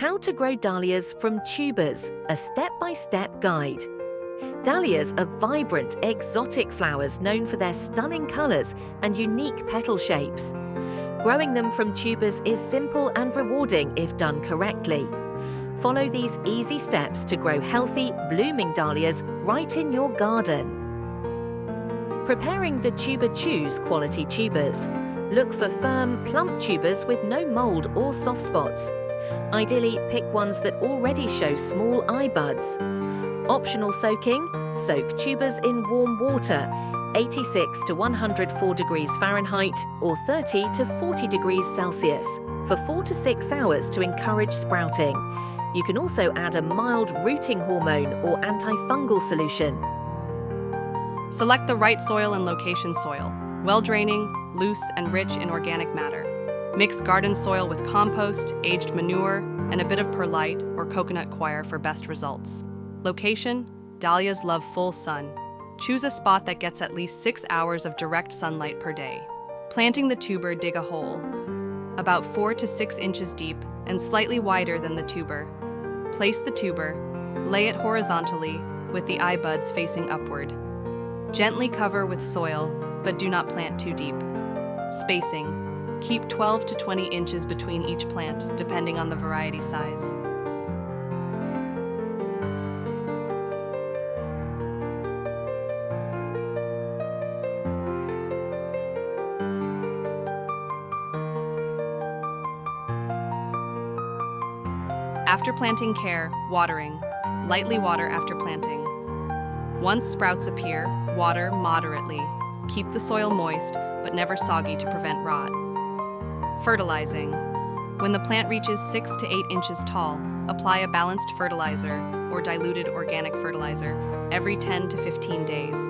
How to Grow Dahlias from Tubers, a step-by-step guide. Dahlias are vibrant, exotic flowers known for their stunning colors and unique petal shapes. Growing them from tubers is simple and rewarding if done correctly. Follow these easy steps to grow healthy, blooming dahlias right in your garden. Preparing the tuber. Choose quality tubers. Look for firm, plump tubers with no mold or soft spots. Ideally, pick ones that already show small eye buds. Optional soaking: soak tubers in warm water, 86 to 104 degrees Fahrenheit or 30 to 40 degrees Celsius, for 4 to 6 hours to encourage sprouting. You can also add a mild rooting hormone or antifungal solution. Select the right soil and location. Soil: well-draining, loose, and rich in organic matter. Mix garden soil with compost, aged manure, and a bit of perlite or coconut coir for best results. Location: dahlias love full sun. Choose a spot that gets at least 6 hours of direct sunlight per day. Planting the tuber: dig a hole about 4 to 6 inches deep and slightly wider than the tuber. Place the tuber, lay it horizontally with the eye buds facing upward. Gently cover with soil, but do not plant too deep. Spacing: keep 12 to 20 inches between each plant, depending on the variety size. After planting care: watering. Lightly water after planting. Once sprouts appear, water moderately. Keep the soil moist, but never soggy to prevent rot. Fertilizing: when the plant reaches 6 to 8 inches tall, apply a balanced fertilizer or diluted organic fertilizer every 10 to 15 days.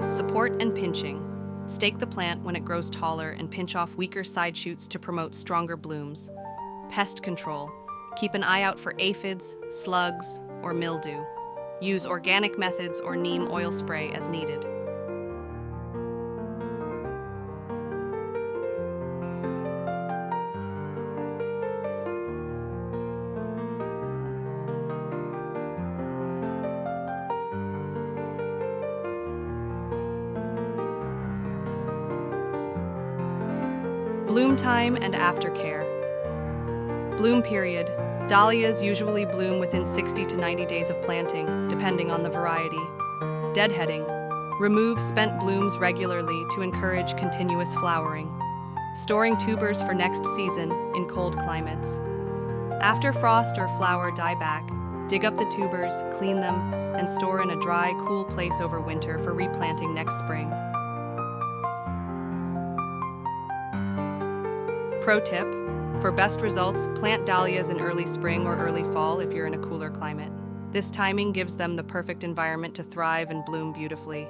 Support and pinching: stake the plant when it grows taller and pinch off weaker side shoots to promote stronger blooms. Pest control: keep an eye out for aphids, slugs, or mildew. Use organic methods or neem oil spray as needed. Bloom time and aftercare. Bloom period: dahlias usually bloom within 60 to 90 days of planting, depending on the variety. Deadheading: remove spent blooms regularly to encourage continuous flowering. Storing tubers for next season in cold climates. After frost or flower die back, dig up the tubers, clean them, and store in a dry, cool place over winter for replanting next spring. Pro tip: for best results, plant dahlias in early spring or early fall if you're in a cooler climate. This timing gives them the perfect environment to thrive and bloom beautifully.